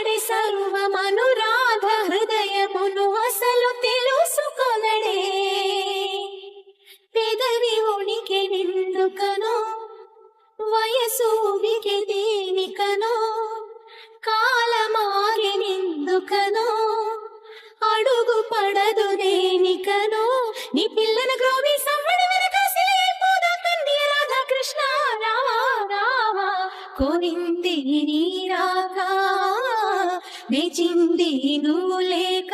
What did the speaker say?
ఇతడి సర్వమనురాధ హృదయమును అసలు తెలుసుకొనడే. పెదవి ఉనికి నిందుకనో వయసు ఉనికి దేనికనో కాలమాగి నిందుకనో అడుగు పడదు దేనికనో నీ పిల్లన గ్రోవి సవ్వడి వెనకాసిపోదా తండ్రి రాధా కృష్ణ రావా రావా కోరింది నీ రాగా నేచింది నువ్వు లేక